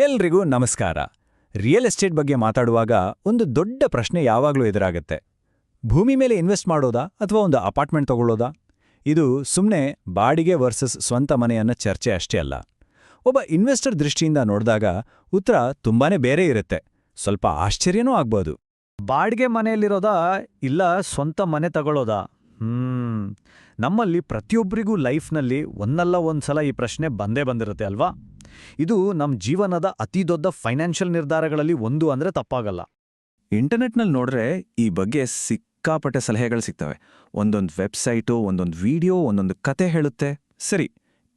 ಎಲ್ರಿಗೂ ನಮಸ್ಕಾರ. Real estate ಬಗ್ಗೆ ಮಾತಾಡುವಾಗ ಒಂದು ದೊಡ್ಡ ಪ್ರಶ್ನೆ ಯಾವಾಗಲೂ ಎದುರಾಗುತ್ತೆ. ಭೂಮಿ ಮೇಲೆ ಇನ್ವೆಸ್ಟ್ ಮಾಡೋದಾ ಅಥವಾ ಒಂದು ಅಪಾರ್ಟ್ಮೆಂಟ್ ತಗೊಳ್ಳೋದಾ? ಇದು ಸುಮ್ಮನೆ ಬಾಡಿಗೆ ವರ್ಸಸ್ ಸ್ವಂತ ಮನೆಯನ್ನ ಚರ್ಚೆ ಅಷ್ಟೇ ಅಲ್ಲ. ಒಬ್ಬ ಇನ್ವೆಸ್ಟರ್ ದೃಷ್ಟಿಯಿಂದ ನೋಡಿದಾಗ ಉತ್ತರ ತುಂಬಾನೇ ಬೇರೆ ಇರುತ್ತೆ. ಸ್ವಲ್ಪ ಆಶ್ಚರ್ಯನೂ ಆಗ್ಬೋದು. ಬಾಡಿಗೆ ಮನೆಯಲ್ಲಿರೋದಾ ಇಲ್ಲ ಸ್ವಂತ ಮನೆ ತಗೊಳ್ಳೋದಾ? ನಮ್ಮಲ್ಲಿ ಪ್ರತಿಯೊಬ್ಬರಿಗೂ ಲೈಫ್ನಲ್ಲಿ ಒಂದಲ್ಲ ಒಂದ್ಸಲ ಈ ಪ್ರಶ್ನೆ ಬಂದೇ ಬಂದಿರುತ್ತೆ ಅಲ್ವಾ? ಇದು ನಮ್ಮ ಜೀವನದ ಅತಿ ದೊಡ್ಡ ಫೈನಾನ್ಷಿಯಲ್ ನಿರ್ಧಾರಗಳಲ್ಲಿ ಒಂದು ಅಂದ್ರೆ ತಪ್ಪಾಗಲ್ಲ. ಇಂಟರ್ನೆಟ್ನಲ್ಲಿ ನೋಡ್ರೆ ಈ ಬಗ್ಗೆ ಸಿಕ್ಕಾಪಟ್ಟೆ ಸಲಹೆಗಳು ಸಿಗ್ತವೆ. ಒಂದೊಂದು ವೆಬ್ಸೈಟು, ಒಂದೊಂದು ವಿಡಿಯೋ, ಒಂದೊಂದು ಕತೆ ಹೇಳುತ್ತೆ. ಸರಿ,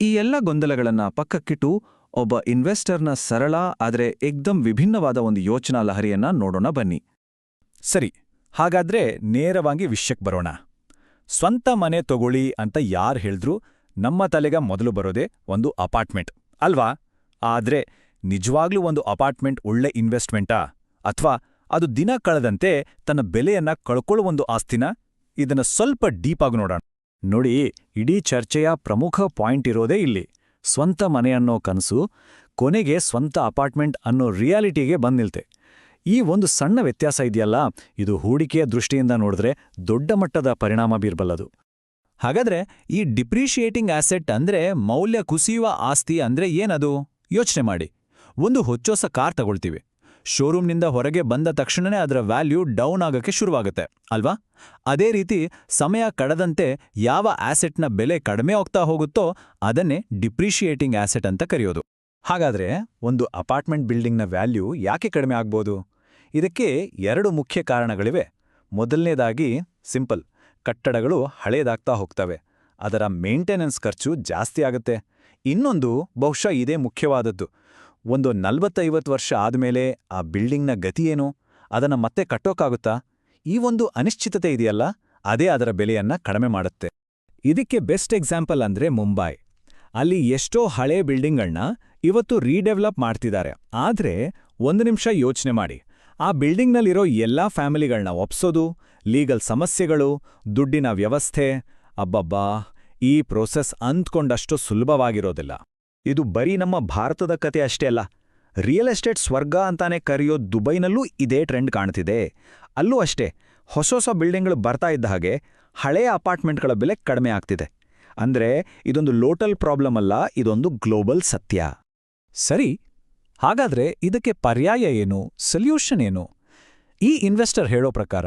ಈ ಎಲ್ಲ ಗೊಂದಲಗಳನ್ನ ಪಕ್ಕಕ್ಕಿಟ್ಟು ಒಬ್ಬ ಇನ್ವೆಸ್ಟರ್ನ ಸರಳ ಆದರೆ ಏಕ್ದಮ್ ವಿಭಿನ್ನವಾದ ಒಂದು ಯೋಚನಾ ಲಹರಿಯನ್ನ ನೋಡೋಣ ಬನ್ನಿ. ಸರಿ, ಹಾಗಾದ್ರೆ ನೇರವಾಗಿ ವಿಷಯಕ್ಕೆ ಬರೋಣ. ಸ್ವಂತ ಮನೆ ತಗೊಳ್ಳಿ ಅಂತ ಯಾರು ಹೇಳಿದ್ರೂ ನಮ್ಮ ತಲೆಗೆ ಮೊದಲು ಬರೋದೇ ಒಂದು ಅಪಾರ್ಟ್ಮೆಂಟ್ ಅಲ್ವಾ? ಆದ್ರೆ ನಿಜವಾಗ್ಲೂ ಒಂದು ಅಪಾರ್ಟ್ಮೆಂಟ್ ಒಳ್ಳೆ ಇನ್ವೆಸ್ಟ್ಮೆಂಟಾ ಅಥವಾ ಅದು ದಿನ ಕಳೆದಂತೆ ತನ್ನ ಬೆಲೆಯನ್ನ ಕಳ್ಕೊಳ್ಳುವೊಂದು ಆಸ್ತಿನ? ಇದನ್ನ ಸ್ವಲ್ಪ ಡೀಪಾಗಿ ನೋಡೋಣ. ನೋಡಿ, ಇಡೀ ಚರ್ಚೆಯ ಪ್ರಮುಖ ಪಾಯಿಂಟ್ ಇರೋದೇ ಇಲ್ಲಿ. ಸ್ವಂತ ಮನೆ ಅನ್ನೋ ಕನಸು ಕೊನೆಗೆ ಸ್ವಂತ ಅಪಾರ್ಟ್ಮೆಂಟ್ ಅನ್ನೋ ರಿಯಾಲಿಟಿಗೆ ಬಂದ್ ನಿಲ್ತೆ. ಈ ಒಂದು ಸಣ್ಣ ವ್ಯತ್ಯಾಸ ಇದೆಯಲ್ಲ, ಇದು ಹೂಡಿಕೆಯ ದೃಷ್ಟಿಯಿಂದ ನೋಡಿದ್ರೆ ದೊಡ್ಡ ಮಟ್ಟದ ಪರಿಣಾಮ ಬೀರ್ಬಲ್ಲದು. ಹಾಗಾದ್ರೆ ಈ ಡಿಪ್ರಿಷಿಯೇಟಿಂಗ್ ಆಸೆಟ್ ಅಂದ್ರೆ ಮೌಲ್ಯ ಕುಸಿಯುವ ಆಸ್ತಿ ಅಂದ್ರೆ ಏನದು? ಯೋಚನೆ ಮಾಡಿ. ಒಂದು ಹೊಚ್ಚೊಸ ಕಾರ್ ತಗೊಳ್ತೀವಿ. ಶೋರೂಮ್ನಿಂದ ಹೊರಗೆ ಬಂದ ತಕ್ಷಣನೇ ಅದರ ವ್ಯಾಲ್ಯೂ ಡೌನ್ ಆಗಕ್ಕೆ ಶುರುವಾಗುತ್ತೆ ಅಲ್ವಾ? ಅದೇ ರೀತಿ ಸಮಯ ಕಳೆದಂತೆ ಯಾವ ಆಸೆಟ್ನ ಬೆಲೆ ಕಡಿಮೆ ಹೋಗ್ತಾ ಹೋಗುತ್ತೋ ಅದನ್ನೇ ಡಿಪ್ರಿಷಿಯೇಟಿಂಗ್ ಆಸೆಟ್ ಅಂತ ಕರೆಯೋದು. ಹಾಗಾದ್ರೆ ಒಂದು ಅಪಾರ್ಟ್ಮೆಂಟ್ ಬಿಲ್ಡಿಂಗ್ನ ವ್ಯಾಲ್ಯೂ ಯಾಕೆ ಕಡಿಮೆ ಆಗ್ಬೋದು? ಇದಕ್ಕೆ ಎರಡು ಮುಖ್ಯ ಕಾರಣಗಳಿವೆ. ಮೊದಲನೇದಾಗಿ ಸಿಂಪಲ್, ಕಟ್ಟಡಗಳು ಹಳೇದಾಗ್ತಾ ಹೋಗ್ತವೆ, ಅದರ ಮೇಂಟೆನೆನ್ಸ್ ಖರ್ಚು ಜಾಸ್ತಿ ಆಗುತ್ತೆ. ಇನ್ನೊಂದು ಬಹುಶಃ ಇದೇ ಮುಖ್ಯವಾದದ್ದು, ಒಂದು 40-50 ವರ್ಷ ಆದಮೇಲೆ ಆ ಬಿಲ್ಡಿಂಗ್ನ ಗತಿಯೇನು? ಅದನ್ನ ಮತ್ತೆ ಕಟ್ಟೋಕ್ಕಾಗುತ್ತಾ? ಈ ಒಂದು ಅನಿಶ್ಚಿತತೆ ಇದೆಯಲ್ಲ, ಅದೇ ಅದರ ಬೆಲೆಯನ್ನ ಕಡಿಮೆ ಮಾಡುತ್ತೆ. ಇದಕ್ಕೆ ಬೆಸ್ಟ್ ಎಕ್ಸಾಂಪಲ್ ಅಂದ್ರೆ ಮುಂಬೈ. ಅಲ್ಲಿ ಎಷ್ಟೋ ಹಳೇ ಬಿಲ್ಡಿಂಗ್ಗಳನ್ನ ಇವತ್ತು ರೀಡೆವಲಪ್ ಮಾಡ್ತಿದ್ದಾರೆ. ಆದ್ರೆ ಒಂದು ನಿಮಿಷ ಯೋಚನೆ ಮಾಡಿ, ಆ ಬಿಲ್ಡಿಂಗ್ನಲ್ಲಿರೋ ಎಲ್ಲಾ ಫ್ಯಾಮಿಲಿಗಳನ್ನ ಒಪ್ಸೋದು, ಲೀಗಲ್ ಸಮಸ್ಯೆಗಳು, ದುಡ್ಡಿನ ವ್ಯವಸ್ಥೆ, ಅಬ್ಬಬ್ಬಾ, ಈ ಪ್ರೋಸೆಸ್ ಅಂದ್ಕೊಂಡಷ್ಟು ಸುಲಭವಾಗಿರೋದಿಲ್ಲ. ಇದು ಬರೀ ನಮ್ಮ ಭಾರತದ ಕತೆ ಅಷ್ಟೇ ಅಲ್ಲ. ರಿಯಲ್ ಎಸ್ಟೇಟ್ ಸ್ವರ್ಗ ಅಂತಾನೆ ಕರೆಯೋ ದುಬೈನಲ್ಲೂ ಇದೇ ಟ್ರೆಂಡ್ ಕಾಣ್ತಿದೆ. ಅಲ್ಲೂ ಅಷ್ಟೇ, ಹೊಸ ಬಿಲ್ಡಿಂಗ್ಗಳು ಬರ್ತಾ ಇದ್ದ ಹಾಗೆ ಹಳೆಯ ಅಪಾರ್ಟ್ಮೆಂಟ್ಗಳ ಬೆಲೆ ಕಡಿಮೆ ಆಗ್ತಿದೆ. ಅಂದ್ರೆ ಇದೊಂದು ಲೋಕಲ್ ಪ್ರಾಬ್ಲಮ್ ಅಲ್ಲ, ಇದೊಂದು ಗ್ಲೋಬಲ್ ಸತ್ಯ. ಸರಿ, ಹಾಗಾದ್ರೆ ಇದಕ್ಕೆ ಪರ್ಯಾಯ ಏನು? ಸೊಲ್ಯೂಷನ್ ಏನು? ಈ ಇನ್ವೆಸ್ಟರ್ ಹೇಳೋ ಪ್ರಕಾರ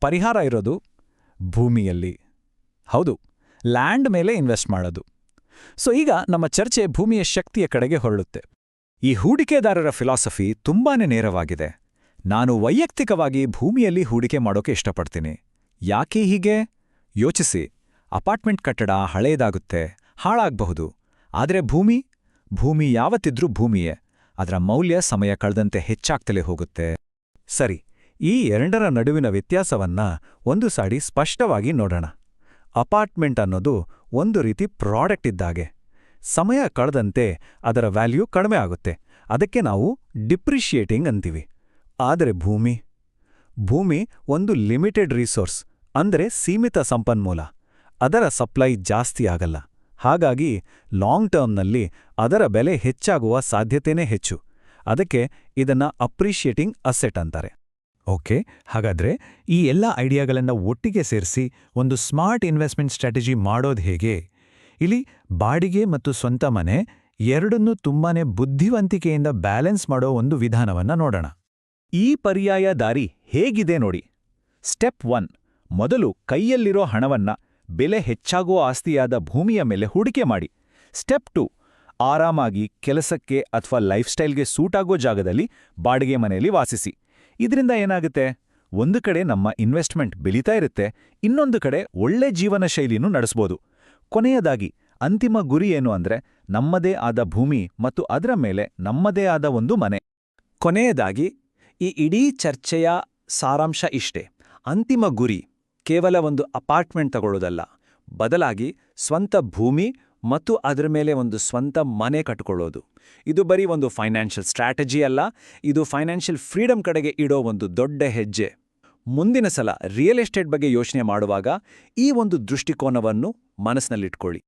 ಪರಿಹಾರ ಇರೋದು ಭೂಮಿಯಲ್ಲಿ. ಹೌದು, ಲ್ಯಾಂಡ್ ಮೇಲೆ ಇನ್ವೆಸ್ಟ್ ಮಾಡೋದು. ಸೊ ಈಗ ನಮ್ಮ ಚರ್ಚೆ ಭೂಮಿಯ ಶಕ್ತಿಯ ಕಡೆಗೆ ಹೊರಳುತ್ತೆ. ಈ ಹೂಡಿಕೆದಾರರ ಫಿಲಾಸಫಿ ತುಂಬಾನೇ ನೇರವಾಗಿದೆ. ನಾನು ವೈಯಕ್ತಿಕವಾಗಿ ಭೂಮಿಯಲ್ಲಿ ಹೂಡಿಕೆ ಮಾಡೋಕೆ ಇಷ್ಟಪಡ್ತೀನಿ. ಯಾಕೆ ಹೀಗೆ? ಯೋಚಿಸಿ. ಅಪಾರ್ಟ್ಮೆಂಟ್ ಕಟ್ಟಡ ಹಳೇದಾಗುತ್ತೆ, ಹಾಳಾಗಬಹುದು. ಆದರೆ ಭೂಮಿ ಯಾವತ್ತಿದ್ರೂ ಭೂಮಿಯೇ. ಅದರ ಮೌಲ್ಯ ಸಮಯ ಕಳೆದಂತೆ ಹೆಚ್ಚಾಗ್ತಲೇ ಹೋಗುತ್ತೆ. ಸರಿ, ಈ ಎರಡರ ನಡುವಿನ ವ್ಯತ್ಯಾಸವನ್ನ ಒಂದು ಸಾರಿ ಸ್ಪಷ್ಟವಾಗಿ ನೋಡೋಣ. ಅಪಾರ್ಟ್ಮೆಂಟ್ ಅನ್ನೋದು ಒಂದು ರೀತಿ ಪ್ರಾಡಕ್ಟ್ ಇದ್ದಾಗೆ. ಸಮಯ ಕಳೆದಂತೆ ಅದರ ವ್ಯಾಲ್ಯೂ ಕಡಿಮೆ ಆಗುತ್ತೆ. ಅದಕ್ಕೆ ನಾವು ಡಿಪ್ರಿಷಿಯೇಟಿಂಗ್ ಅಂತೀವಿ. ಆದರೆ ಭೂಮಿ ಒಂದು ಲಿಮಿಟೆಡ್ ರಿಸೋರ್ಸ್, ಅಂದ್ರೆ ಸೀಮಿತ ಸಂಪನ್ಮೂಲ. ಅದರ ಸಪ್ಲೈ ಜಾಸ್ತಿ ಆಗಲ್ಲ. ಹಾಗಾಗಿ ಲಾಂಗ್ ಟರ್ಮ್ನಲ್ಲಿ ಅದರ ಬೆಲೆ ಹೆಚ್ಚಾಗುವ ಸಾಧ್ಯತೆನೇ ಹೆಚ್ಚು. ಅದಕ್ಕೆ ಇದನ್ನ ಅಪ್ರಿಷಿಯೇಟಿಂಗ್ ಅಸೆಟ್ ಅಂತಾರೆ. ಓಕೆ, ಹಾಗಾದ್ರೆ ಈ ಎಲ್ಲ ಐಡಿಯಾಗಳನ್ನ ಒಟ್ಟಿಗೆ ಸೇರಿಸಿ ಒಂದು ಸ್ಮಾರ್ಟ್ ಇನ್ವೆಸ್ಟ್ಮೆಂಟ್ ಸ್ಟ್ರಾಟಜಿ ಮಾಡೋದು ಹೇಗೆ? ಇಲ್ಲಿ ಬಾಡಿಗೆ ಮತ್ತು ಸ್ವಂತ ಮನೆ ಎರಡನ್ನೂ ತುಂಬಾನೇ ಬುದ್ಧಿವಂತಿಕೆಯಿಂದ ಬ್ಯಾಲೆನ್ಸ್ ಮಾಡೋ ಒಂದು ವಿಧಾನವನ್ನ ನೋಡೋಣ. ಈ ಪರ್ಯಾಯ ದಾರಿ ಹೇಗಿದೆ ನೋಡಿ. ಸ್ಟೆಪ್ 1, ಮೊದಲು ಕೈಯಲ್ಲಿರೋ ಹಣವನ್ನ ಬೆಲೆ ಹೆಚ್ಚಾಗುವ ಆಸ್ತಿಯಾದ ಭೂಮಿಯ ಮೇಲೆ ಹೂಡಿಕೆ ಮಾಡಿ. ಸ್ಟೆಪ್ 2, ಆರಾಮಾಗಿ ಕೆಲಸಕ್ಕೆ ಅಥವಾ ಲೈಫ್ ಸ್ಟೈಲ್ಗೆ ಸೂಟ್ ಆಗೋ ಜಾಗದಲ್ಲಿ ಬಾಡಿಗೆ ಮನೆಯಲ್ಲಿ ವಾಸಿಸಿ. ಇದರಿಂದ ಏನಾಗುತ್ತೆ? ಒಂದು ಕಡೆ ನಮ್ಮ ಇನ್ವೆಸ್ಟ್ಮೆಂಟ್ ಬೆಳೀತಾ ಇರುತ್ತೆ, ಇನ್ನೊಂದು ಕಡೆ ಒಳ್ಳೆ ಜೀವನ ಶೈಲಿನೂ ನಡೆಸ್ಬೋದು. ಕೊನೆಯದಾಗಿ ಅಂತಿಮ ಗುರಿ ಏನು ಅಂದ್ರೆ ನಮ್ಮದೇ ಆದ ಭೂಮಿ ಮತ್ತು ಅದರ ಮೇಲೆ ನಮ್ಮದೇ ಆದ ಒಂದು ಮನೆ. ಕೊನೆಯದಾಗಿ ಈ ಇಡೀ ಚರ್ಚೆಯ ಸಾರಾಂಶ ಇಷ್ಟೇ. ಅಂತಿಮ ಗುರಿ ಕೇವಲ ಒಂದು ಅಪಾರ್ಟ್ಮೆಂಟ್ ತಗೊಳ್ಳೋದಲ್ಲ, ಬದಲಾಗಿ ಸ್ವಂತ ಭೂಮಿ ಮತ್ತು ಅದರ ಮೇಲೆ ಒಂದು ಸ್ವಂತ ಮನೆ ಕಟ್ಟಿಕೊಳ್ಳೋದು. ಇದು ಬರೀ ಒಂದು ಫೈನಾನ್ಷಿಯಲ್ ಸ್ಟ್ರಾಟಜಿ ಅಲ್ಲ, ಇದು ಫೈನಾನ್ಷಿಯಲ್ ಫ್ರೀಡಮ್ ಕಡೆಗೆ ಇಡೋ ಒಂದು ದೊಡ್ಡ ಹೆಜ್ಜೆ. ಮುಂದಿನ ಸಲ ರಿಯಲ್ ಎಸ್ಟೇಟ್ ಬಗ್ಗೆ ಯೋಚನೆ ಮಾಡುವಾಗ ಈ ಒಂದು ದೃಷ್ಟಿಕೋನವನ್ನು ಮನಸ್ಸಿನಲ್ಲಿಟ್ಕೊಳ್ಳಿ.